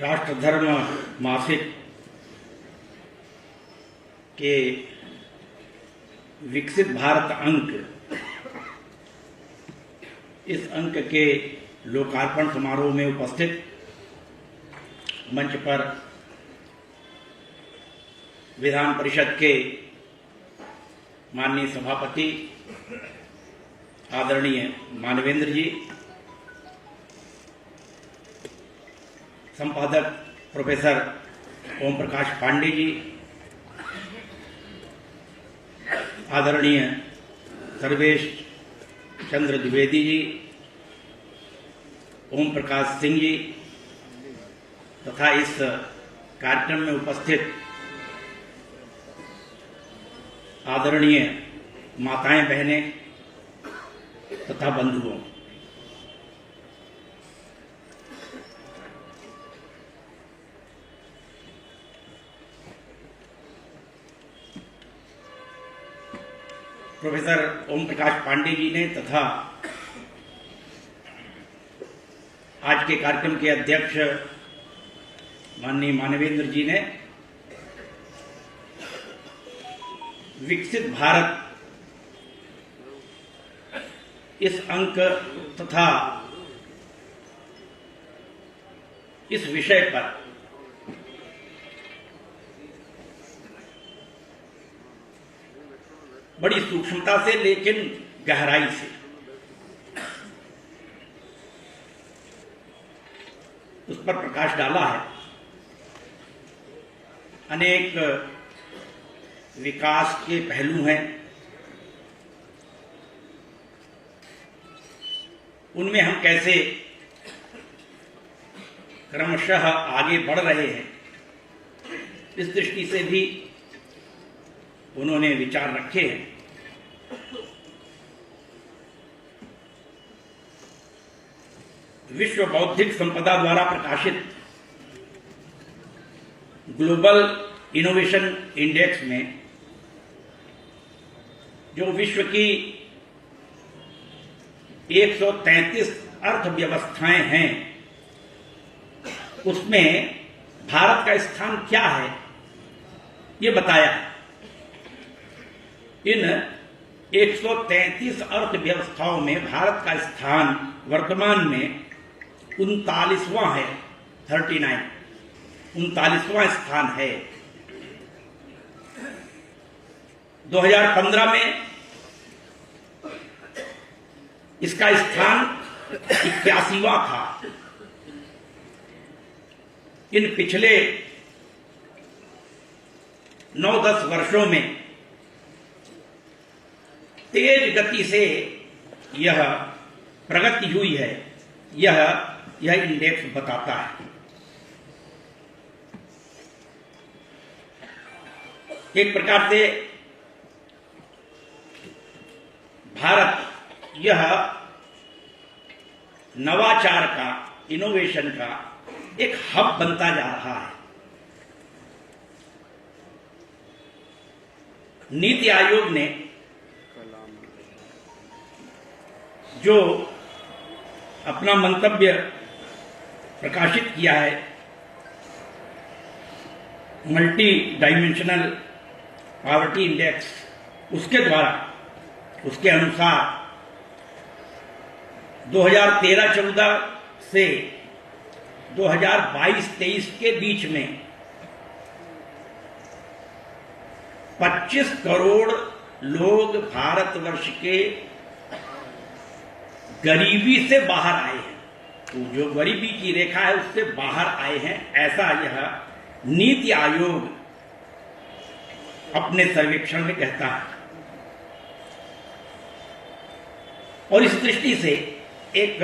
राष्ट्रधर्म मासिक के विकसित भारत अंक, इस अंक के लोकार्पण समारोह में उपस्थित मंच पर विधान परिषद के माननीय सभापति आदरणीय मानवेंद्र जी, संपादक प्रोफेसर ओम प्रकाश पांडे जी, आदरणीय सर्वेश चंद्र द्विवेदी जी, ओम प्रकाश सिंह जी तथा इस कार्यक्रम में उपस्थित आदरणीय माताएं बहनें तथा बंधुओं, प्रोफेसर ओम प्रकाश पांडे जी ने तथा आज के कार्यक्रम के अध्यक्ष माननीय मानवेंद्र जी ने विकसित भारत इस अंक तथा इस विषय पर बड़ी सूक्ष्मता से लेकिन गहराई से उस पर प्रकाश डाला है। अनेक विकास के पहलू हैं, उनमें हम कैसे क्रमशः आगे बढ़ रहे हैं, इस दृष्टि से भी उन्होंने विचार रखे हैं। विश्व बौद्धिक संपदा द्वारा प्रकाशित ग्लोबल इनोवेशन इंडेक्स में जो विश्व की 133 अर्थव्यवस्थाएं हैं, उसमें भारत का स्थान क्या है, ये बताया। इन 133 अर्थव्यवस्थाओं में भारत का स्थान वर्तमान में 39वां है, 39वां स्थान है। 2015 में इसका स्थान 81वां था। इन पिछले 9-10 वर्षों में तेज गति से यह प्रगति हुई है, यह इंडेक्स बताता है। एक प्रकार से भारत यह नवाचार का, इनोवेशन का एक हब बनता जा रहा है। नीति आयोग ने जो अपना मंतव्य प्रकाशित किया है, मल्टी डायमेंशनल पॉवर्टी इंडेक्स, उसके द्वारा, उसके अनुसार 2013-14 से 2022-23 के बीच में 25 करोड़ लोग भारतवर्ष के गरीबी से बाहर आए हैं। तो जो गरीबी की रेखा है उससे बाहर आए हैं, ऐसा यह नीति आयोग अपने सर्वेक्षण में कहता है। और इस दृष्टि से एक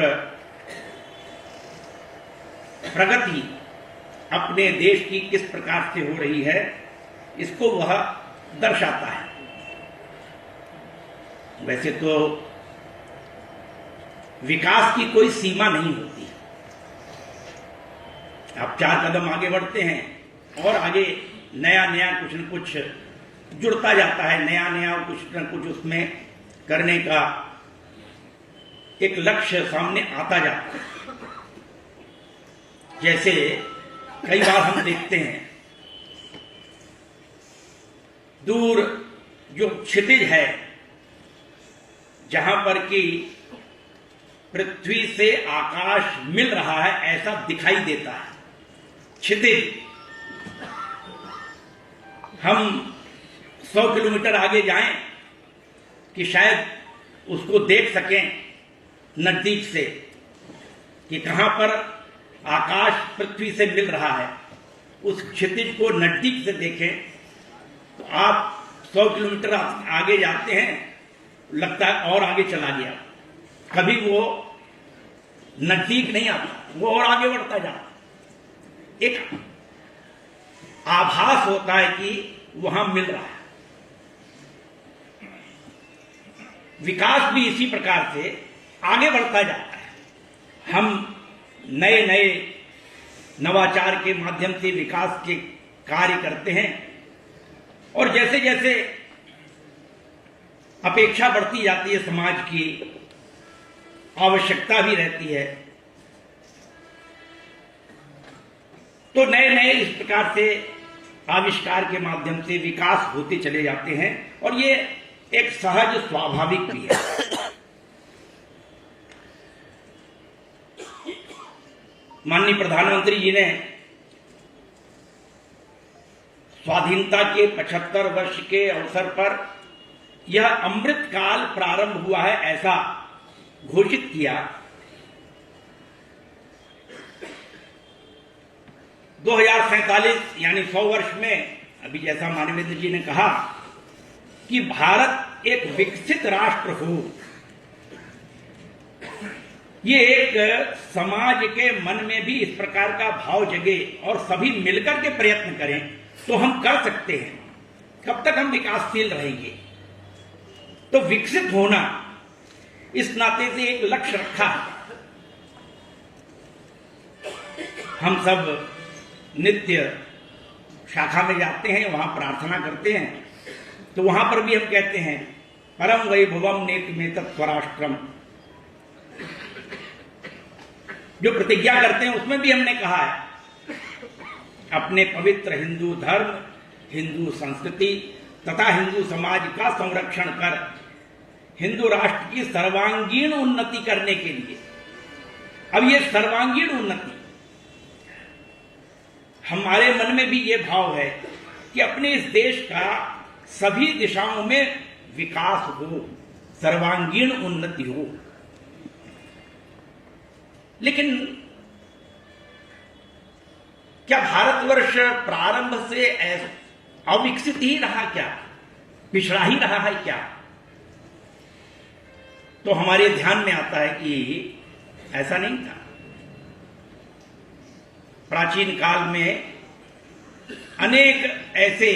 प्रगति अपने देश की किस प्रकार से हो रही है, इसको वह दर्शाता है। वैसे तो विकास की कोई सीमा नहीं होती है। आप 4 कदम आगे बढ़ते हैं और आगे नया नया कुछ न कुछ जुड़ता जाता है, नया नया कुछ न कुछ उसमें करने का एक लक्ष्य सामने आता जाता है। जैसे कई बार हम देखते हैं दूर जो क्षितिज है, जहां पर कि पृथ्वी से आकाश मिल रहा है ऐसा दिखाई देता है क्षितिज। हम 100 किलोमीटर आगे जाएं कि शायद उसको देख सकें नजदीक से कि कहां पर आकाश पृथ्वी से मिल रहा है। उस क्षितिज को नजदीक से देखें तो आप 100 किलोमीटर आगे जाते हैं, लगता है और आगे चला गया, कभी वो नजदीक नहीं आता, वो और आगे बढ़ता जाता। एक आभास होता है कि वहां मिल रहा है। विकास भी इसी प्रकार से आगे बढ़ता जाता है। हम नए नए नवाचार के माध्यम से विकास के कार्य करते हैं और जैसे जैसे अपेक्षा बढ़ती जाती है, समाज की आवश्यकता भी रहती है, तो नए नए इस प्रकार से आविष्कार के माध्यम से विकास होते चले जाते हैं और ये एक सहज स्वाभाविक भी है। माननीय प्रधानमंत्री जी ने स्वाधीनता के 75 वर्ष के अवसर पर यह अमृत काल प्रारंभ हुआ है ऐसा घोषित किया। 2047 यानी 100 वर्ष में, अभी जैसा मानवेंद्र जी ने कहा कि भारत एक विकसित राष्ट्र हो, ये एक समाज के मन में भी इस प्रकार का भाव जगे और सभी मिलकर के प्रयत्न करें तो हम कर सकते हैं। कब तक हम विकासशील रहेंगे? तो विकसित होना, इस नाते से एक लक्ष्य रखा है। हम सब नित्य शाखा में जाते हैं, वहां प्रार्थना करते हैं, तो वहां पर भी हम कहते हैं परम वैभवम नेतमेतत् स्वराष्ट्रम। जो प्रतिज्ञा करते हैं उसमें भी हमने कहा है अपने पवित्र हिंदू धर्म, हिंदू संस्कृति तथा हिंदू समाज का संरक्षण कर हिंदू राष्ट्र की सर्वांगीण उन्नति करने के लिए। अब ये सर्वांगीण उन्नति, हमारे मन में भी ये भाव है कि अपने इस देश का सभी दिशाओं में विकास हो, सर्वांगीण उन्नति हो। लेकिन क्या भारतवर्ष प्रारंभ से अविकसित ही रहा क्या? पिछड़ा ही रहा है क्या? तो हमारे ध्यान में आता है कि ऐसा नहीं था। प्राचीन काल में अनेक ऐसे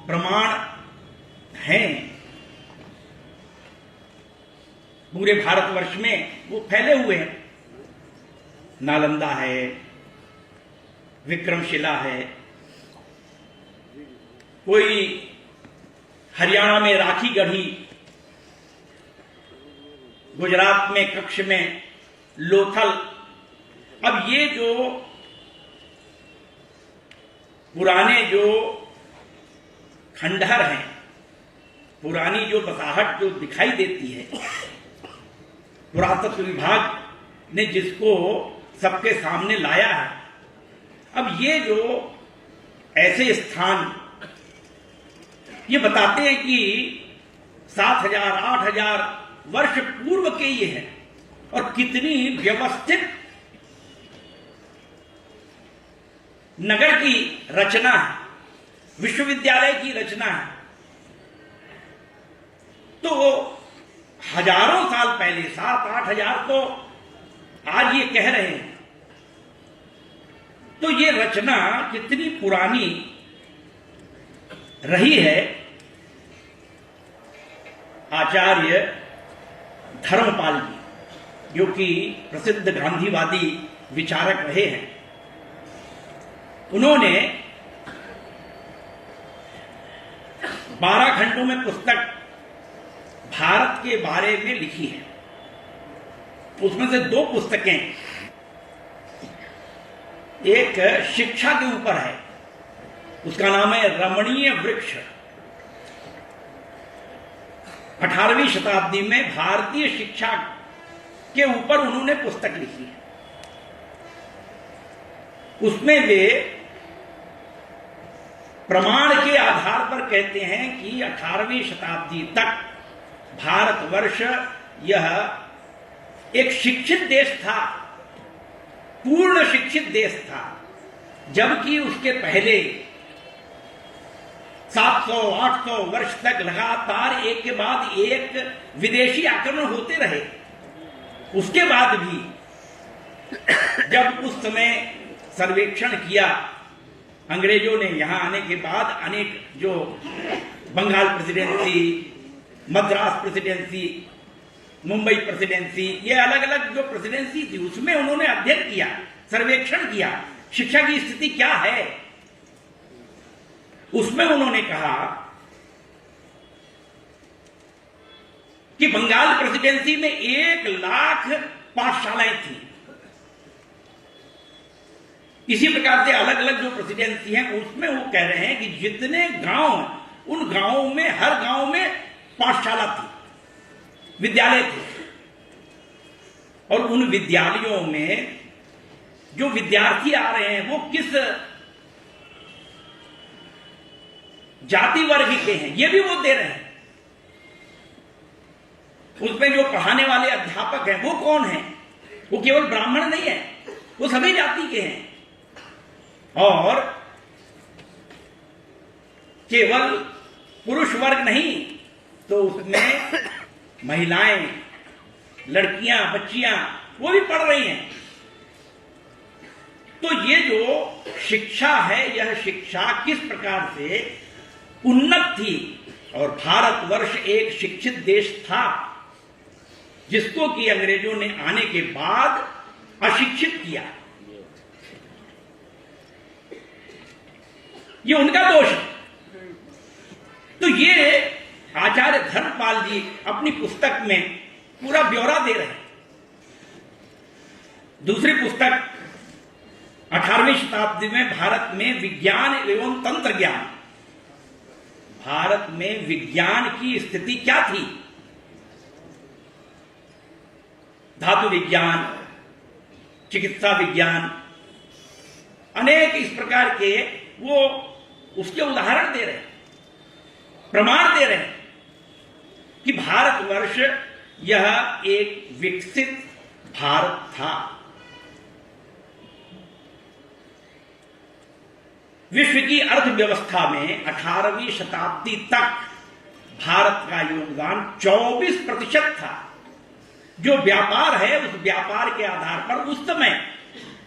प्रमाण हैं पूरे भारतवर्ष में, वो फैले हुए हैं। नालंदा है, विक्रमशिला है, कोई हरियाणा में राखी गढ़ी, गुजरात में कच्छ में लोथल। अब ये जो पुराने जो खंडहर हैं, पुरानी जो बसाहट जो दिखाई देती है, पुरातत्व विभाग ने जिसको सबके सामने लाया है, अब ये जो ऐसे स्थान ये बताते हैं कि 7000 8000 वर्ष पूर्व के ये हैं और कितनी व्यवस्थित नगर की रचना है, विश्वविद्यालय की रचना है। तो हजारों साल पहले, 7-8 हजार तो आज ये कह रहे हैं, तो ये रचना कितनी पुरानी रही है। आचार्य धर्मपाल जी, जो कि प्रसिद्ध गांधीवादी विचारक रहे हैं, उन्होंने 12 खंडों में पुस्तक भारत के बारे में लिखी है। उसमें से 2 पुस्तकें एक शिक्षा के ऊपर है, उसका नाम है रमणीय वृक्ष। 18वीं शताब्दी में भारतीय शिक्षा के ऊपर उन्होंने पुस्तक लिखी है। उसमें वे प्रमाण के आधार पर कहते हैं कि 18वीं शताब्दी तक भारतवर्ष यह एक शिक्षित देश था, पूर्ण शिक्षित देश था, जबकि उसके पहले 700-800 वर्ष तक लगातार एक के बाद एक विदेशी आक्रमण होते रहे। उसके बाद भी जब उस समय सर्वेक्षण किया अंग्रेजों ने, यहां आने के बाद अनेक जो Bengal presidency, Madras presidency, Mumbai presidency, ये अलग अलग जो प्रेसिडेंसी थी उसमें उन्होंने अध्ययन किया, सर्वेक्षण किया, शिक्षा की स्थिति क्या है। उसमें उन्होंने कहा कि बंगाल प्रेसिडेंसी में 1 लाख पाठशालाएं थी। इसी प्रकार से अलग अलग जो प्रेसिडेंसी हैं उसमें वो कह रहे हैं कि जितने गांव, उन गांवों में, हर गांव में पाठशाला थी, विद्यालय थे, और उन विद्यालयों में जो विद्यार्थी आ रहे हैं वो किस जाति वर्ग के हैं ये भी वो दे रहे हैं। उसमें जो पढ़ाने वाले अध्यापक हैं वो कौन हैं? वो केवल ब्राह्मण नहीं है, वो सभी जाति के हैं, और केवल पुरुष वर्ग नहीं, तो उसमें महिलाएं, लड़कियां, बच्चियां वो भी पढ़ रही हैं। तो ये जो शिक्षा है, यह शिक्षा किस प्रकार से उन्नत थी, और भारतवर्ष एक शिक्षित देश था जिसको कि अंग्रेजों ने आने के बाद अशिक्षित किया। ये उनका दोष है। तो ये आचार्य धर्मपाल जी अपनी पुस्तक में पूरा ब्यौरा दे रहे हैं। दूसरी पुस्तक 18वीं शताब्दी में भारत में विज्ञान एवं तंत्र ज्ञान, भारत में विज्ञान की स्थिति क्या थी, धातु विज्ञान, चिकित्सा विज्ञान, अनेक इस प्रकार के वो उसके उदाहरण दे रहे हैं, प्रमाण दे रहे हैं कि भारतवर्ष यह एक विकसित भारत था। विश्व की अर्थव्यवस्था में 18वीं शताब्दी तक भारत का योगदान 24% था। जो व्यापार है उस व्यापार के आधार पर उस समय,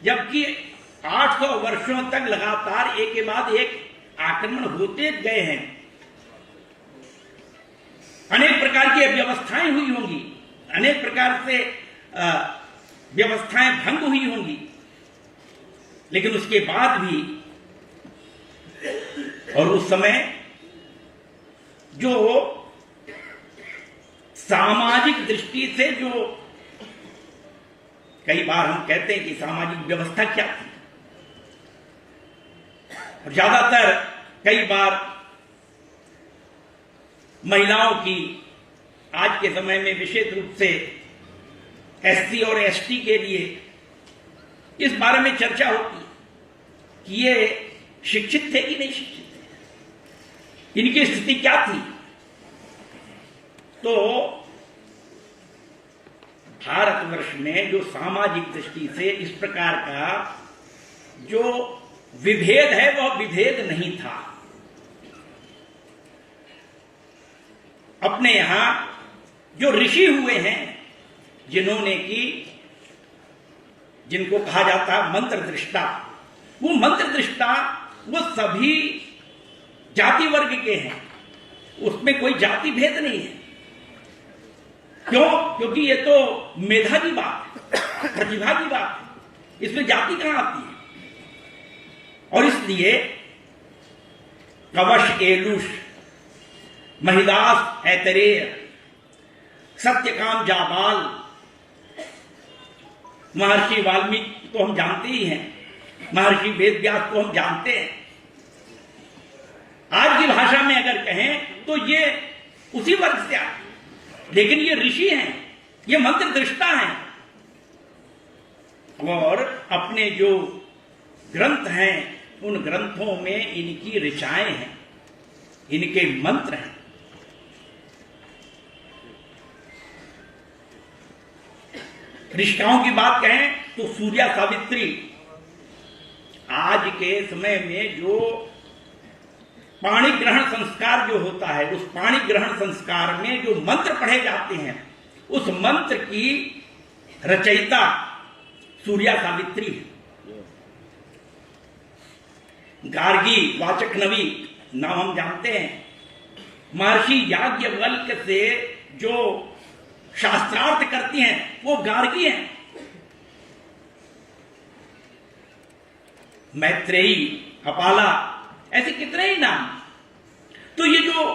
जबकि 800 वर्षों तक लगातार एक के बाद एक आक्रमण होते गए हैं, अनेक प्रकार की व्यवस्थाएं हुई होंगी, अनेक प्रकार से व्यवस्थाएं भंग हुई होंगी, लेकिन उसके बाद भी, और उस समय जो सामाजिक दृष्टि से, जो कई बार हम कहते हैं कि सामाजिक व्यवस्था क्या थी, ज्यादातर कई बार महिलाओं की आज के समय में विशेष रूप से एससी और एसटी के लिए इस बारे में चर्चा होती कि ये शिक्षित थे कि नहीं शिक्षित थे, इनकी स्थिति क्या थी। तो भारतवर्ष में जो सामाजिक दृष्टि से इस प्रकार का जो विभेद है वह विभेद नहीं था। अपने यहां जो ऋषि हुए हैं, जिन्होंने की, जिनको कहा जाता है मंत्र दृष्टा, वो मंत्र दृष्टा वो सभी जाति वर्ग के हैं, उसमें कोई जाति भेद नहीं है। क्यों? क्योंकि ये तो मेधा की बात, प्रतिभा की बात है, इसमें जाति कहां आती है। और इसलिए कवश एलुष, महिदास ऐतरेय, सत्यकाम जाबाल, महर्षि वाल्मीकि तो हम जानते ही हैं, महर्षि वेदव्यास को हम जानते हैं। आज की भाषा में अगर कहें तो ये उसी वर्ग से आए, लेकिन ये ऋषि हैं, ये मंत्र दृष्टा हैं, और अपने जो ग्रंथ हैं उन ग्रंथों में इनकी ऋचाएं हैं, इनके मंत्र हैं। ऋषिकाओं की बात कहें तो सूर्या सावित्री, आज के समय में जो पाणी ग्रहण संस्कार जो होता है, उस पाणी ग्रहण संस्कार में जो मंत्र पढ़े जाते हैं, उस मंत्र की रचयिता सूर्या सावित्री है। गार्गी वाचकनवी नाम हम जानते हैं। महर्षि याज्ञवल्क्य से जो शास्त्रार्थ करती हैं वो गार्गी हैं। मैत्रेयी, अपाला, ऐसे कितने ही नाम। तो ये जो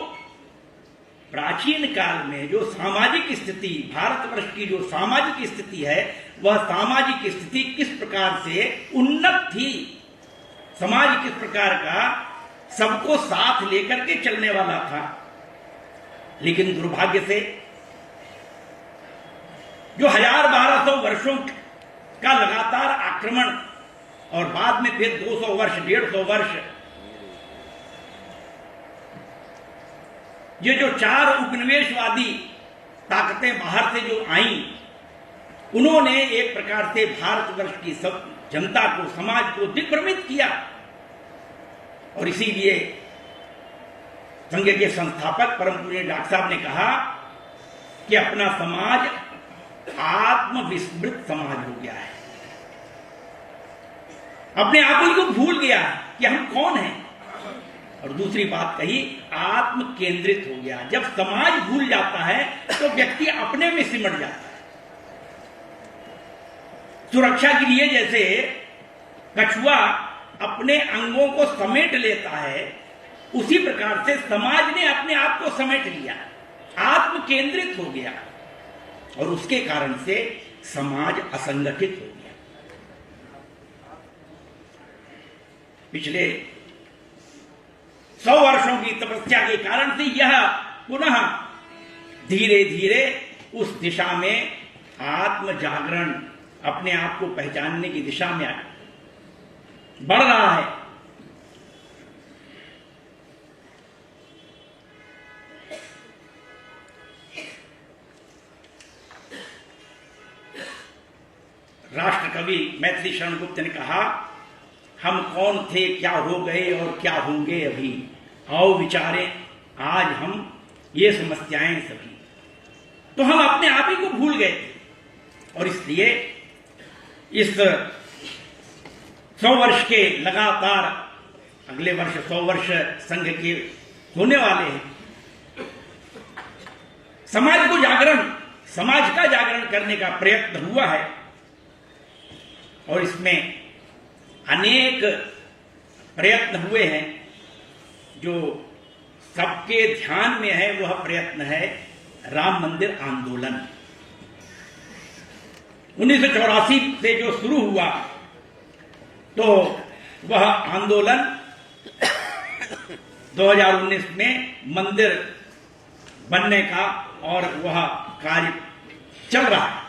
प्राचीन काल में जो सामाजिक स्थिति, भारतवर्ष की जो सामाजिक स्थिति है, वह सामाजिक स्थिति किस प्रकार से उन्नत थी, समाज किस प्रकार का सबको साथ लेकर के चलने वाला था। लेकिन दुर्भाग्य से जो 1200 वर्षों का लगातार आक्रमण और बाद में फिर 200 वर्ष, 150 वर्ष, ये जो 4 उपनिवेशवादी ताकतें बाहर से जो आईं, उन्होंने एक प्रकार से भारतवर्ष की सब जनता को, समाज को दिग्भ्रमित किया। और इसीलिए संघ के संस्थापक परम पूज्य डॉक्टर साहब ने कहा कि अपना समाज आत्मविस्मृत समाज हो गया है, अपने आप ही को भूल गया कि हम कौन हैं। और दूसरी बात कही, आत्म केंद्रित हो गया। जब समाज भूल जाता है तो व्यक्ति अपने में सिमट जाता है। सुरक्षा के लिए जैसे कछुआ अपने अंगों को समेट लेता है, उसी प्रकार से समाज ने अपने आप को समेट लिया, आत्म केंद्रित हो गया, और उसके कारण से समाज असंगठित हो गया। पिछले 100 वर्षों की तपस्या के कारण से यह पुनः धीरे धीरे उस दिशा में आत्म जागरण, अपने आप को पहचानने की दिशा में बढ़ रहा है। राष्ट्र कवि मैथिली शरण गुप्त ने कहा, हम कौन थे, क्या हो गए और क्या होंगे अभी, आओ विचारें आज हम ये समस्याएं सभी। तो हम अपने आप ही को भूल गए थे, और इसलिए इस 100 वर्ष के लगातार, अगले वर्ष 100 वर्ष संघ के होने वाले हैं, समाज को जागरण, समाज का जागरण करने का प्रयत्न हुआ है। और इसमें अनेक प्रयत्न हुए हैं। जो सबके ध्यान में है वह प्रयत्न है राम मंदिर आंदोलन। 1984 से जो शुरू हुआ, तो वह आंदोलन 2019 में मंदिर बनने का और वह कार्य चल रहा है।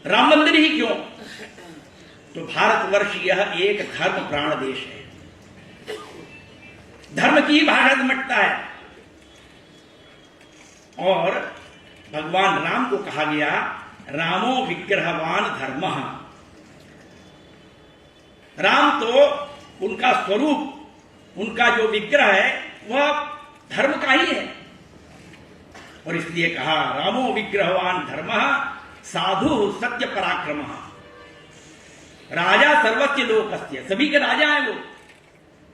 राम मंदिर ही क्यों? तो भारतवर्ष यह एक धर्म प्राण देश है, धर्म की भाषा समझता है। और भगवान राम को कहा गया, रामो विग्रहवान धर्मः। राम तो उनका स्वरूप, उनका जो विग्रह है वह धर्म का ही है। और इसलिए कहा, रामो विग्रहवान धर्मः साधु सत्य पराक्रम, राजा सर्वस्य लोकस्य, सभी के राजा है वो,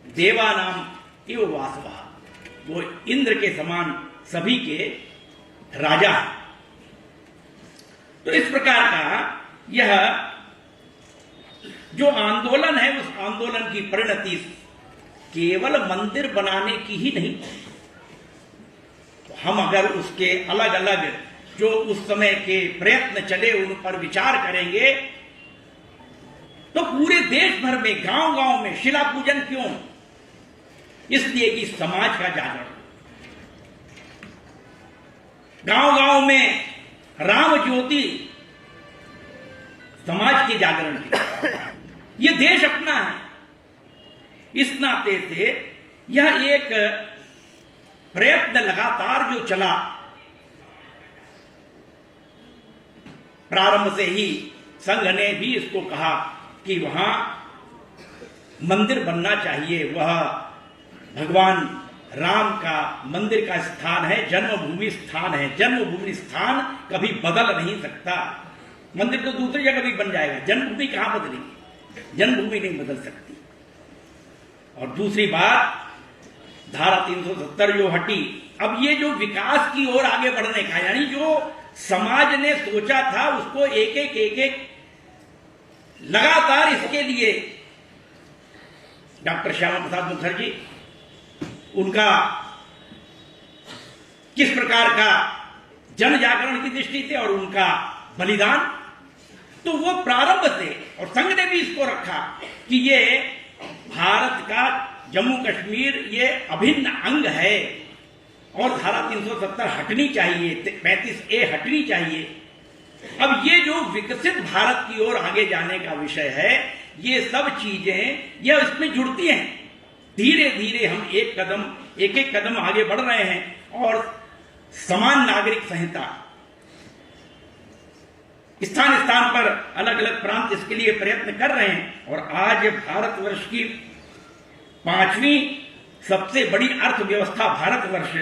देवानाम एव वासवः, वो इंद्र के समान सभी के राजा है। तो इस प्रकार का यह जो आंदोलन है, उस आंदोलन की परिणति केवल मंदिर बनाने की ही नहीं। तो हम अगर उसके अलग अलग जो उस समय के प्रयत्न चले उन पर विचार करेंगे तो पूरे देश भर में गांव गांव में शिला पूजन क्यों? इसलिए कि समाज का जागरण, गांव गांव में राम ज्योति, समाज के जागरण की। यह देश अपना है। इस नाते से यह एक प्रयत्न लगातार जो चला, प्रारंभ से ही संघ ने भी इसको कहा कि वहां मंदिर बनना चाहिए, वह भगवान राम का मंदिर का स्थान है, जन्मभूमि स्थान है। जन्मभूमि स्थान कभी बदल नहीं सकता। मंदिर तो दूसरी जगह भी बन जाएगा, जन्मभूमि कहां बदलेगी? जन्मभूमि नहीं बदल सकती। और दूसरी बात, धारा 370 जो हटी, अब ये जो विकास की ओर आगे बढ़ने का, यानी जो समाज ने सोचा था उसको एक एक लगातार, इसके लिए डॉक्टर श्यामा प्रसाद मुखर्जी, उनका किस प्रकार का जन जागरण की दृष्टि थी और उनका बलिदान, तो वो प्रारंभ से, और संघ ने भी इसको रखा कि ये भारत का जम्मू कश्मीर ये अभिन्न अंग है और धारा 370 हटनी चाहिए, 35A हटनी चाहिए। अब ये जो विकसित भारत की ओर आगे जाने का विषय है, ये सब चीजें यह इसमें जुड़ती हैं। धीरे धीरे हम एक एक कदम आगे बढ़ रहे हैं और समान नागरिक संहिता, स्थान स्थान पर अलग अलग प्रांत इसके लिए प्रयत्न कर रहे हैं। और आज भारतवर्ष की 5वीं सबसे बड़ी अर्थव्यवस्था भारतवर्ष,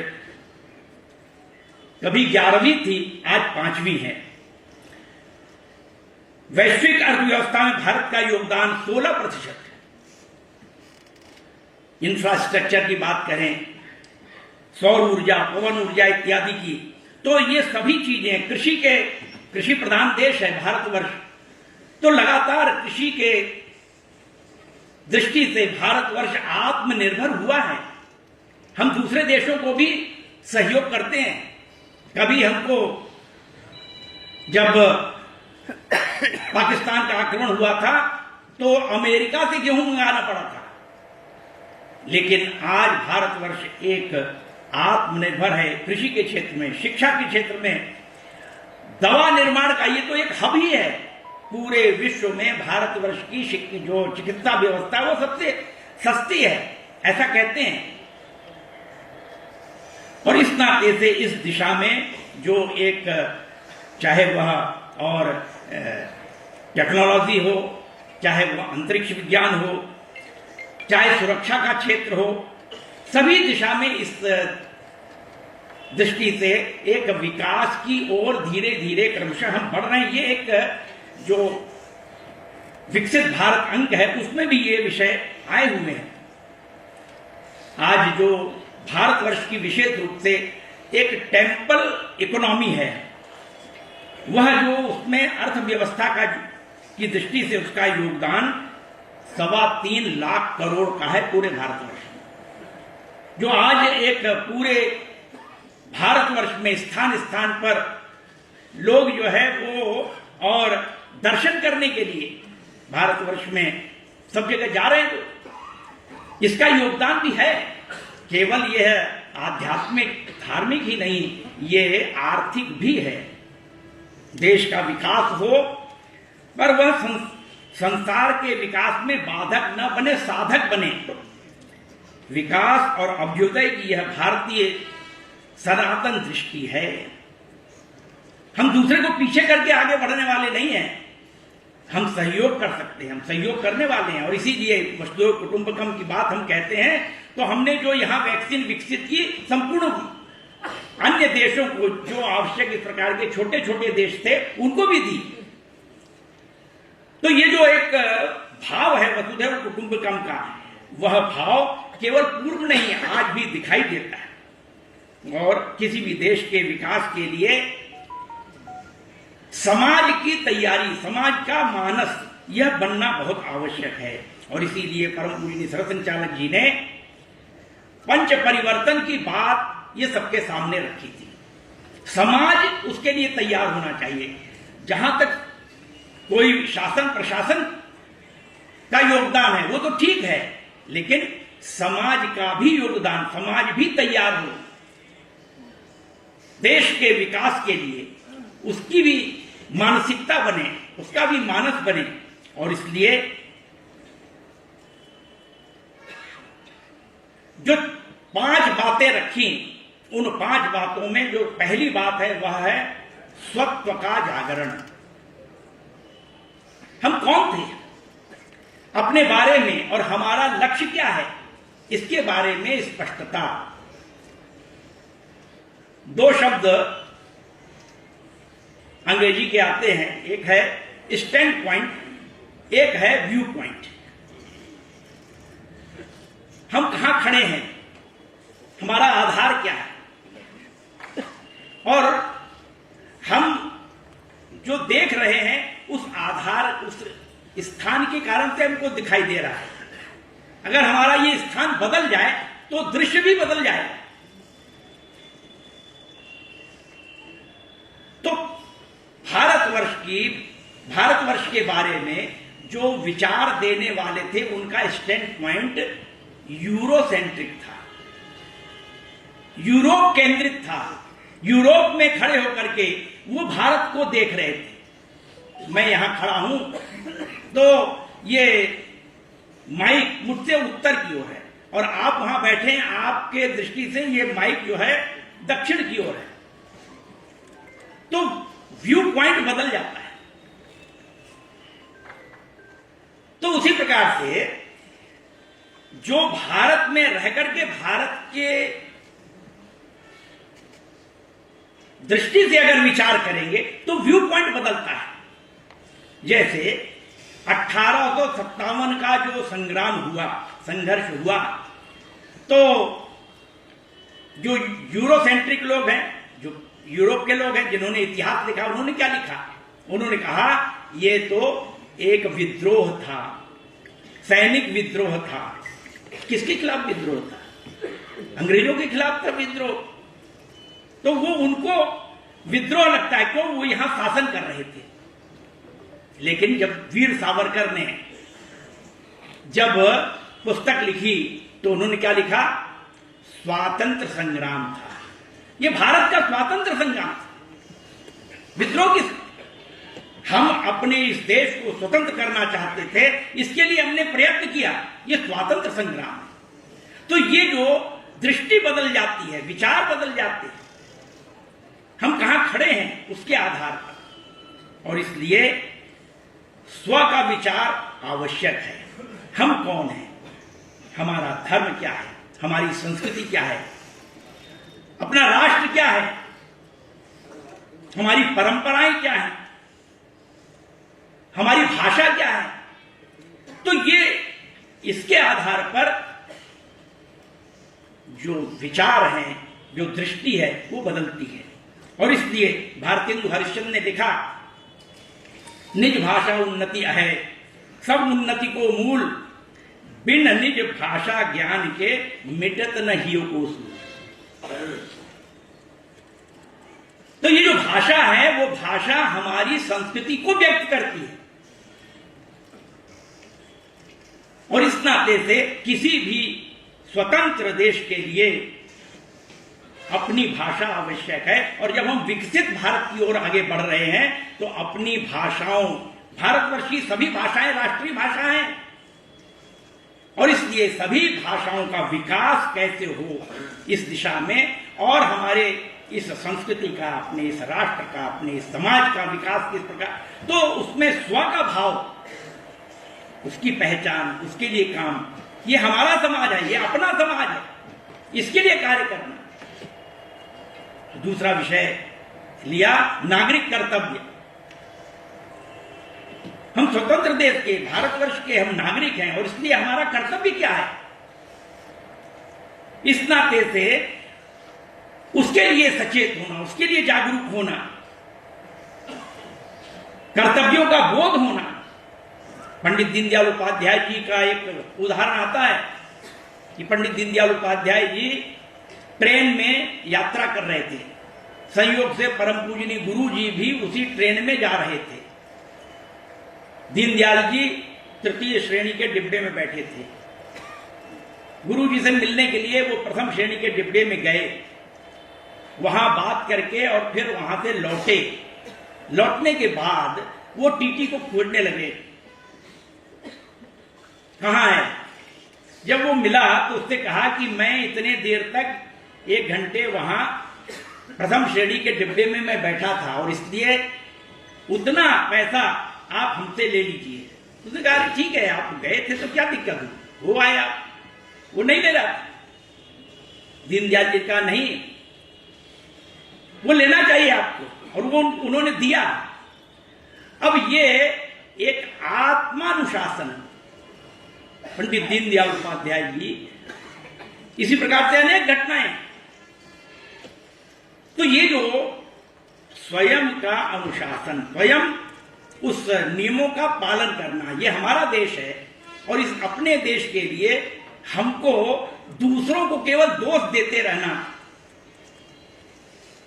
कभी 11वीं थी, आज 5वीं है। वैश्विक अर्थव्यवस्था में भारत का योगदान 16% है। इंफ्रास्ट्रक्चर की बात करें, सौर ऊर्जा, पवन ऊर्जा इत्यादि की, तो ये सभी चीजें, कृषि प्रधान देश है भारतवर्ष, तो लगातार कृषि के दृष्टि से भारतवर्ष आत्मनिर्भर हुआ है। हम दूसरे देशों को भी सहयोग करते हैं। कभी हमको जब पाकिस्तान का आक्रमण हुआ था तो अमेरिका से गेहूं मंगाना पड़ा था, लेकिन आज भारतवर्ष एक आत्मनिर्भर है कृषि के क्षेत्र में, शिक्षा के क्षेत्र में, दवा निर्माण का ये तो एक हब ही है। पूरे विश्व में भारतवर्ष की जो चिकित्सा व्यवस्था है वो सबसे सस्ती है, ऐसा कहते हैं। और इस नाते से इस दिशा में जो एक, चाहे वह और टेक्नोलॉजी हो, चाहे वह अंतरिक्ष विज्ञान हो, चाहे सुरक्षा का क्षेत्र हो, सभी दिशा में इस दृष्टि से एक विकास की ओर धीरे धीरे क्रमशः हम बढ़ रहे हैं। ये एक जो विकसित भारत अंक है उसमें भी ये विषय आए हुए हैं। आज जो भारतवर्ष की विशेष रूप से एक टेम्पल इकोनॉमी है, वह जो उसमें अर्थव्यवस्था का की दृष्टि से उसका योगदान 3.25 लाख करोड़ का है पूरे भारतवर्ष में। जो आज एक पूरे भारतवर्ष में स्थान स्थान पर लोग जो है वो और दर्शन करने के लिए भारतवर्ष में सब जगह जा रहे हैं, तो इसका योगदान भी है। केवल यह आध्यात्मिक धार्मिक ही नहीं, ये आर्थिक भी है। देश का विकास हो पर वह संसार के विकास में बाधक न बने, साधक बने। विकास और अभ्युदय की यह भारतीय सनातन दृष्टि है। हम दूसरे को पीछे करके आगे बढ़ने वाले नहीं हैं, हम सहयोग कर सकते हैं, हम सहयोग करने वाले हैं। और इसीलिए वसुधैव कुटुंबकम की बात हम कहते हैं, तो हमने जो यहां वैक्सीन विकसित की, संपूर्ण अन्य देशों को जो आवश्यक इस प्रकार के छोटे छोटे देश थे उनको भी दी। तो ये जो एक भाव है वसुधैव कुटुंबकम का, वह भाव केवल पूर्व नहीं, आज भी दिखाई देता है। और किसी भी देश के विकास के लिए समाज की तैयारी, समाज का मानस, यह बनना बहुत आवश्यक है। और इसीलिए परम पूजनीय सरसंचालक जी ने पंच परिवर्तन की बात ये सबके सामने रखी थी। समाज उसके लिए तैयार होना चाहिए। जहां तक कोई शासन प्रशासन का योगदान है वो तो ठीक है, लेकिन समाज का भी योगदान, समाज भी तैयार हो देश के विकास के लिए, उसकी भी मानसिकता बने, उसका भी मानस बने। और इसलिए जो 5 बातें रखी, उन 5 बातों में जो पहली बात है वह है स्वत्व का जागरण। हम कौन थे, अपने बारे में और हमारा लक्ष्य क्या है, इसके बारे में स्पष्टता। 2 शब्द अंग्रेजी के आते हैं, एक है स्टैंड पॉइंट, एक है व्यू पॉइंट। हम कहां खड़े हैं, हमारा आधार क्या है, और हम जो देख रहे हैं उस आधार, उस स्थान के कारण से हमको दिखाई दे रहा है। अगर हमारा ये स्थान बदल जाए तो दृश्य भी बदल जाएगा। तो भारतवर्ष के बारे में जो विचार देने वाले थे उनका स्टैंड पॉइंट यूरोसेंट्रिक था, यूरोप केंद्रित था। यूरोप में खड़े होकर के वो भारत को देख रहे थे। मैं यहां खड़ा हूं तो ये माइक मुझसे उत्तर की ओर है और आप वहां बैठे हैं, आपके दृष्टि से ये माइक जो है दक्षिण की ओर है, तो व्यू पॉइंट बदल जाता है। तो उसी प्रकार से जो भारत में रहकर के भारत के दृष्टि से अगर विचार करेंगे तो व्यू पॉइंट बदलता है। जैसे 1857 का जो संग्राम हुआ, संघर्ष हुआ, तो जो यूरोसेंट्रिक लोग हैं, जो यूरोप के लोग हैं जिन्होंने इतिहास लिखा, उन्होंने क्या लिखा? उन्होंने कहा ये तो एक विद्रोह था, सैनिक विद्रोह था। किसके खिलाफ विद्रोह था? अंग्रेजों के खिलाफ था विद्रोह। तो वो उनको विद्रोह लगता है, क्यों? वो यहां शासन कर रहे थे। लेकिन जब वीर सावरकर ने जब पुस्तक लिखी तो उन्होंने क्या लिखा? स्वातंत्र संग्राम था, ये भारत का स्वातंत्र संग्राम था। विद्रोह किस? हम अपने इस देश को स्वतंत्र करना चाहते थे, इसके लिए हमने प्रयत्न किया, ये स्वातंत्र संग्राम है। तो ये जो दृष्टि बदल जाती है, विचार बदल जाते हैं, हम कहां खड़े हैं उसके आधार पर। और इसलिए स्व का विचार आवश्यक है। हम कौन हैं, हमारा धर्म क्या है, हमारी संस्कृति क्या है, अपना राष्ट्र क्या है, हमारी परंपराएं क्या हैं, हमारी भाषा क्या है। तो ये इसके आधार पर जो विचार हैं, जो दृष्टि है, वो बदलती है। और इसलिए भारतेंदु हरिश्चंद्र ने लिखा, निज भाषा उन्नति है, सब उन्नति को मूल, बिन निज भाषा ज्ञान के मिटत न हियो को सूल। तो ये जो भाषा है वो भाषा हमारी संस्कृति को व्यक्त करती है। और इस नाते से किसी भी स्वतंत्र देश के लिए अपनी भाषा आवश्यक है। और जब हम विकसित भारत की ओर आगे बढ़ रहे हैं तो अपनी भाषाओं, भारतवर्ष की सभी भाषाएं राष्ट्रीय भाषाएं हैं, और इसलिए सभी भाषाओं का विकास कैसे हो इस दिशा में, और हमारे इस संस्कृति का, अपने इस राष्ट्र का, अपने इस समाज का विकास किस प्रकार, तो उसमें स्व का भाव, उसकी पहचान, उसके लिए काम, ये हमारा समाज है, ये अपना समाज है, इसके लिए कार्य करना। दूसरा विषय लिया नागरिक कर्तव्य। हम स्वतंत्र देश के, भारतवर्ष के हम नागरिक हैं, और इसलिए हमारा कर्तव्य क्या है, इस नाते से उसके लिए सचेत होना, उसके लिए जागरूक होना, कर्तव्यों का बोध होना। पंडित दीनदयाल उपाध्याय जी का एक उदाहरण आता है कि पंडित दीनदयाल उपाध्याय जी ट्रेन में यात्रा कर रहे थे, संयोग से परम पूजनीय गुरु जी भी उसी ट्रेन में जा रहे थे। दीनदयाल जी तृतीय श्रेणी के डिब्बे में बैठे थे। गुरु जी से मिलने के लिए वो प्रथम श्रेणी के डिब्बे में गए, वहां बात करके और फिर वहां से लौटे। लौटने के बाद वो टीटी को खोजने लगे, कहां है। जब वो मिला तो उससे कहा कि मैं इतने देर तक 1 घंटे वहां प्रथम श्रेणी के डिब्बे में मैं बैठा था और इसलिए उतना पैसा आप हमसे ले लीजिए। उसने कहा ठीक है, आप गए थे तो क्या दिक्कत हुई, वो आया, वो नहीं ले रहा। दीनदयाल जी का नहीं, वो लेना चाहिए आपको, और वो उन्होंने दिया। अब ये एक आत्मानुशासन, पंडित दीनदयाल उपाध्याय जी, इसी प्रकार से अनेक घटनाएं। तो ये जो स्वयं का अनुशासन, स्वयं उस नियमों का पालन करना, ये हमारा देश है। और इस अपने देश के लिए हमको दूसरों को केवल दोष देते रहना,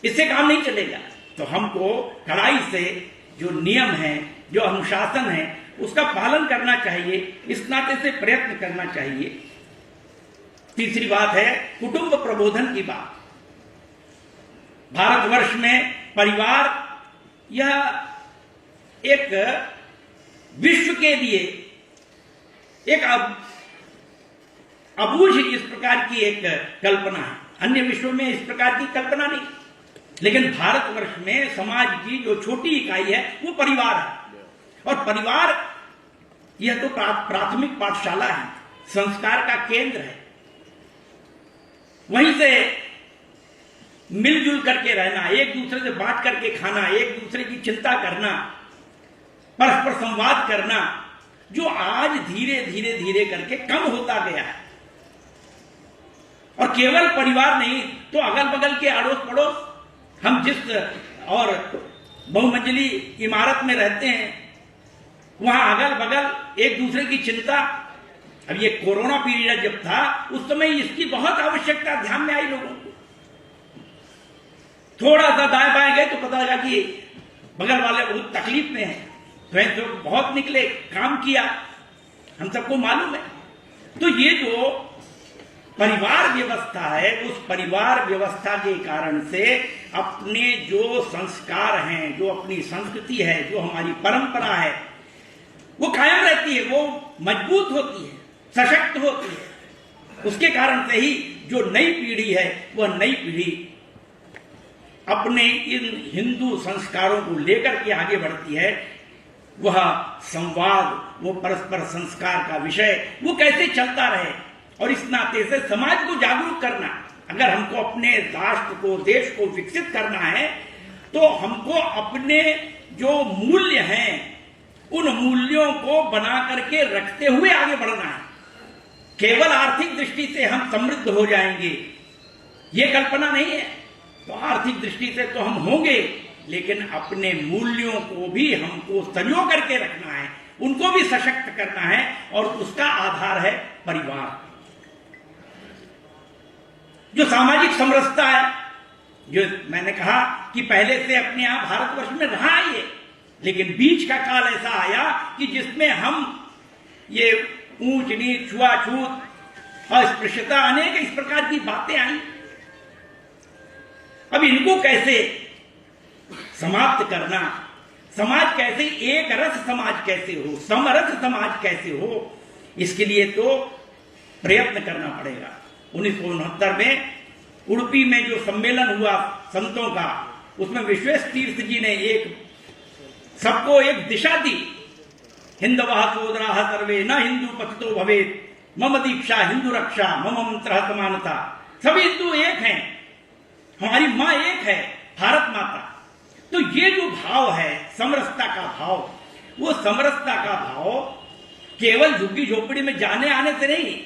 इससे काम नहीं चलेगा। तो हमको कड़ाई से जो नियम है, जो अनुशासन है, उसका पालन करना चाहिए, इस नाते से प्रयत्न करना चाहिए। तीसरी बात है कुटुंब प्रबोधन की बात। भारतवर्ष में परिवार यह एक विश्व के लिए एक अबूझ इस प्रकार की एक कल्पना है। अन्य विश्वों में इस प्रकार की कल्पना नहीं, लेकिन भारतवर्ष में समाज की जो छोटी इकाई है वो परिवार है। और परिवार यह तो प्राथमिक पाठशाला है, संस्कार का केंद्र है। वहीं से मिलजुल करके रहना, एक दूसरे से बात करके खाना, एक दूसरे की चिंता करना, परस्पर संवाद करना, जो आज धीरे धीरे धीरे करके कम होता गया है। और केवल परिवार नहीं तो अगल बगल के अड़ोस पड़ोस, हम जिस और बहुमंजिली इमारत में रहते हैं वहां अगल बगल एक दूसरे की चिंता। अब ये कोरोना पीरियड जब था उस समय इसकी बहुत आवश्यकता ध्यान में आई लोगों को। थोड़ा सा दाएं बाएं गए तो पता लगा कि बगल वाले बहुत तकलीफ में हैं, तो बहुत निकले, काम किया, हम सबको मालूम है। तो ये जो परिवार व्यवस्था है, उस परिवार व्यवस्था के कारण से अपने जो संस्कार हैं, जो अपनी संस्कृति है, जो हमारी परंपरा है, वो कायम रहती है, वो मजबूत होती है, सशक्त होती है। उसके कारण से ही जो नई पीढ़ी है वह नई पीढ़ी अपने इन हिंदू संस्कारों को लेकर के आगे बढ़ती है। वह संवाद, वो परस्पर संस्कार का विषय वो कैसे चलता रहे, और इस नाते से समाज को जागरूक करना। अगर हमको अपने राष्ट्र को, देश को विकसित करना है तो हमको अपने जो मूल्य हैं उन मूल्यों को बना करके रखते हुए आगे बढ़ना है। केवल आर्थिक दृष्टि से हम समृद्ध हो जाएंगे ये कल्पना नहीं है। तो आर्थिक दृष्टि से तो हम होंगे, लेकिन अपने मूल्यों को भी हमको संजो करके रखना है, उनको भी सशक्त करना है, और उसका आधार है परिवार। जो सामाजिक समरसता है, जो मैंने कहा कि पहले से अपने यहां भारतवर्ष में रहा है ये, लेकिन बीच का काल ऐसा आया कि जिसमें हम ये ऊंच नीच, छुआछूत, अस्पृश्यता, अनेक इस प्रकार की बातें आई। अब इनको कैसे समाप्त करना, समाज कैसे एक रस समाज कैसे हो, समरस समाज कैसे हो, इसके लिए तो प्रयत्न करना पड़ेगा। 1969 में उडुपी में जो सम्मेलन हुआ संतों का, उसमें विश्वेश तीर्थ जी ने सबको एक दिशा दी। हिंदवः सोदराः सर्वे न हिंदू पतितो भवेत्, मम दीक्षा हिंदू रक्षा, मम मंत्र समानता। सभी हिंदू एक हैं, हमारी मां एक है, भारत माता। तो ये जो भाव है समरसता का भाव, वो समरसता का भाव केवल झुग्गी झोपड़ी में जाने आने से नहीं,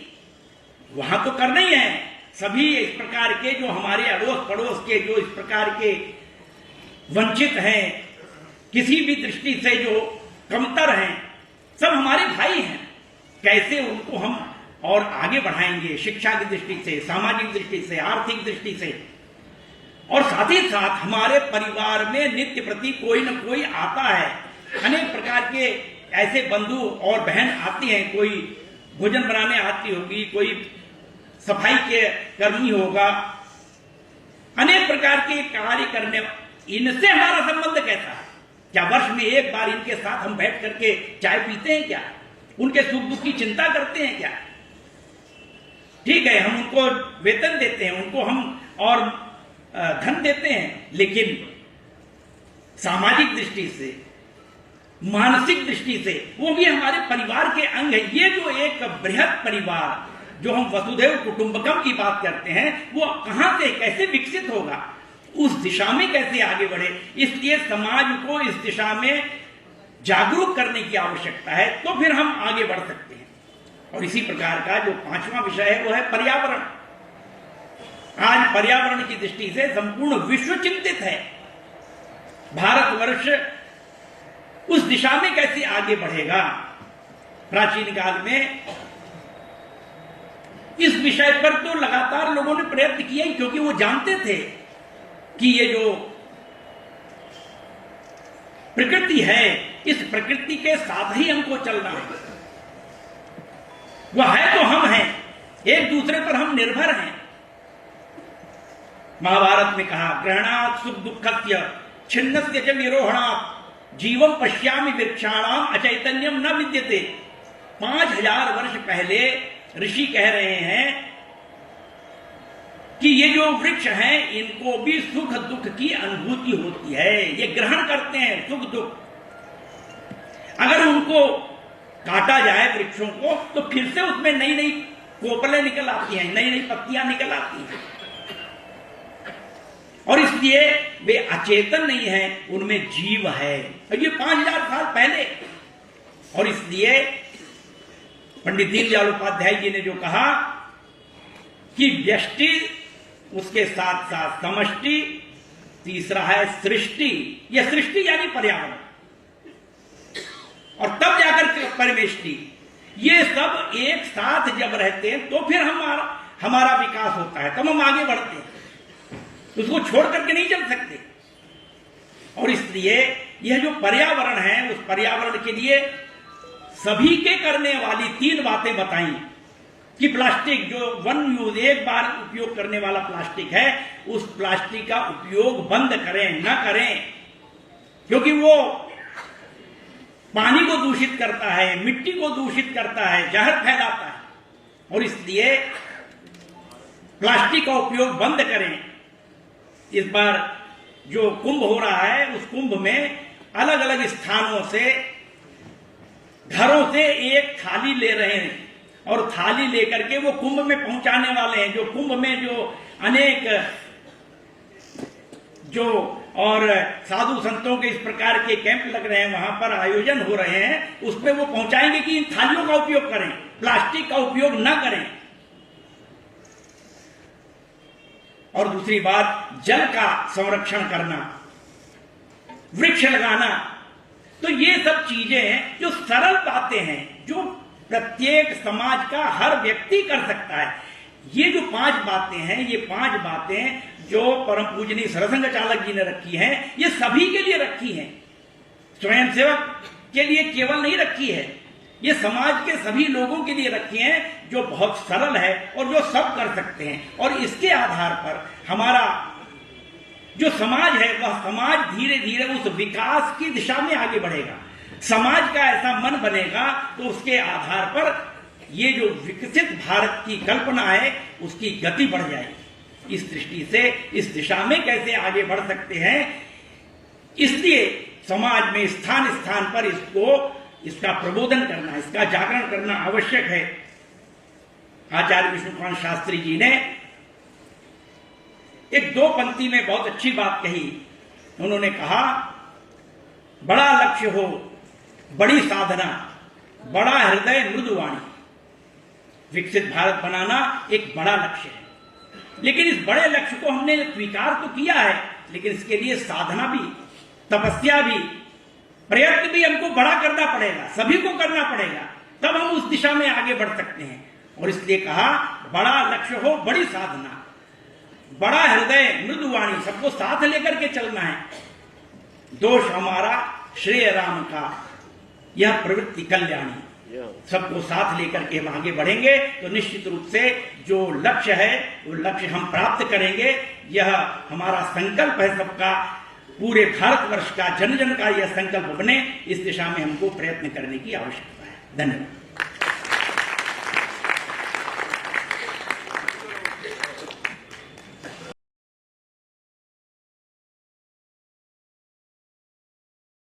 वहां तो करना ही है। सभी इस प्रकार के जो हमारे अड़ोस पड़ोस के जो इस प्रकार के वंचित हैं, किसी भी दृष्टि से जो कमतर हैं, सब हमारे भाई हैं। कैसे उनको हम और आगे बढ़ाएंगे, शिक्षा की दृष्टि से, सामाजिक दृष्टि से, आर्थिक दृष्टि से। और साथ ही साथ हमारे परिवार में नित्य प्रति कोई न कोई आता है। अनेक प्रकार के ऐसे बंधु और बहन आती हैं, कोई भोजन बनाने आती होगी, कोई सफाई के कर्मी होगा, अनेक प्रकार के कार्य करने। इनसे हमारा संबंध कैसा है? क्या वर्ष में एक बार इनके साथ हम बैठ करके चाय पीते हैं क्या? उनके सुख दुख की चिंता करते हैं क्या? ठीक है, हम उनको वेतन देते हैं, उनको हम और धन देते हैं, लेकिन सामाजिक दृष्टि से, मानसिक दृष्टि से वो भी हमारे परिवार के अंग है। ये जो एक बृहद परिवार जो हम वसुधैव कुटुंबकम की बात करते हैं, वो कहां से कैसे विकसित होगा, उस दिशा में कैसे आगे बढ़े, इसलिए समाज को इस दिशा में जागरूक करने की आवश्यकता है, तो फिर हम आगे बढ़ सकते हैं। और इसी प्रकार का जो 5वां विषय है वो है पर्यावरण। आज पर्यावरण की दृष्टि से संपूर्ण विश्व चिंतित है। भारतवर्ष उस दिशा में कैसे आगे बढ़ेगा? प्राचीन काल में इस विषय पर तो लगातार लोगों ने प्रयत्न किया ही, क्योंकि वो जानते थे कि ये जो प्रकृति है, इस प्रकृति के साथ ही हमको चलना है। वह है तो हम हैं, एक दूसरे पर हम निर्भर हैं। महाभारत में कहा, ग्रहणात् सुख दुःखस्य छिन्नस्य च विरोहणात् जीवम पश्यामि वृक्षाणाम अचैतन्यम न विद्यते। 5000 वर्ष पहले ऋषि कह रहे हैं कि ये जो वृक्ष हैं, इनको भी सुख दुख की अनुभूति होती है, ये ग्रहण करते हैं सुख दुख। अगर उनको काटा जाए वृक्षों को, तो फिर से उसमें नई नई कोपलें निकल आती हैं, नई नई पत्तियां निकल आती हैं, और इसलिए वे अचेतन नहीं हैं, उनमें जीव है। ये 5000 साल पहले। और इसलिए पंडित दीनदयाल उपाध्याय जी ने जो कहा कि व्यष्टि, उसके साथ साथ समष्टि, तीसरा है सृष्टि। यह सृष्टि यानी पर्यावरण, और तब जाकर परमेष्टि। ये सब एक साथ जब रहते हैं तो फिर हमारा विकास होता है, तब हम आगे बढ़ते हैं, उसको छोड़ करके नहीं चल सकते। और इसलिए यह जो पर्यावरण है, उस पर्यावरण के लिए सभी के करने वाली 3 बातें बताई कि प्लास्टिक जो वन यूज, एक बार उपयोग करने वाला प्लास्टिक है, उस प्लास्टिक का उपयोग बंद करें, न करें, क्योंकि वो पानी को दूषित करता है, मिट्टी को दूषित करता है, जहर फैलाता है। और इसलिए प्लास्टिक का उपयोग बंद करें। इस बार जो कुंभ हो रहा है, उस कुंभ में अलग अलग स्थानों से, घरों से एक थाली ले रहे हैं, और थाली लेकर के वो कुंभ में पहुंचाने वाले हैं। जो कुंभ में जो अनेक जो और साधु संतों के इस प्रकार के कैंप लग रहे हैं, वहां पर आयोजन हो रहे हैं, उसमें वो पहुंचाएंगे कि इन थालियों का उपयोग करें, प्लास्टिक का उपयोग न करें। और दूसरी बात, जल का संरक्षण करना, वृक्ष लगाना। तो ये सब चीजें हैं जो सरल बातें हैं, जो प्रत्येक समाज का हर व्यक्ति कर सकता है। ये जो 5 बातें हैं, ये 5 बातें जो परम पूजनीय सरसंघ चालक जी ने रखी हैं, ये सभी के लिए रखी हैं, स्वयंसेवक के लिए केवल नहीं रखी है, ये समाज के सभी लोगों के लिए रखी हैं, जो बहुत सरल है और जो सब कर सकते हैं। और इसके आधार पर हमारा जो समाज है, वह समाज धीरे धीरे उस विकास की दिशा में आगे बढ़ेगा। समाज का ऐसा मन बनेगा तो उसके आधार पर ये जो विकसित भारत की कल्पना है, उसकी गति बढ़ जाएगी। इस दृष्टि से इस दिशा में कैसे आगे बढ़ सकते हैं, इसलिए समाज में स्थान स्थान पर इसका प्रबोधन करना, इसका जागरण करना आवश्यक है। आचार्य विष्णुकांत शास्त्री जी ने एक 2 पंक्ति में बहुत अच्छी बात कही। उन्होंने कहा, बड़ा लक्ष्य हो, बड़ी साधना, बड़ा हृदय मृदुवाणी। विकसित भारत बनाना एक बड़ा लक्ष्य है, लेकिन इस बड़े लक्ष्य को हमने स्वीकार तो किया है, लेकिन इसके लिए साधना भी, तपस्या भी, प्रयत्न भी हमको बड़ा करना पड़ेगा, सभी को करना पड़ेगा, तब हम उस दिशा में आगे बढ़ सकते हैं। और इसलिए कहा, बड़ा लक्ष्य हो, बड़ी साधना, बड़ा हृदय, मृदुवाणी, सबको साथ लेकर के चलना है। दोष हमारा श्रेय राम का, यह प्रवृत्ति कल्याणी। सबको साथ लेकर के हम आगे बढ़ेंगे तो निश्चित रूप से जो लक्ष्य है वो लक्ष्य हम प्राप्त करेंगे। यह हमारा संकल्प है सबका, पूरे भारतवर्ष का, जन जन का यह संकल्प बने, इस दिशा में हमको प्रयत्न करने की आवश्यकता है। धन्यवाद।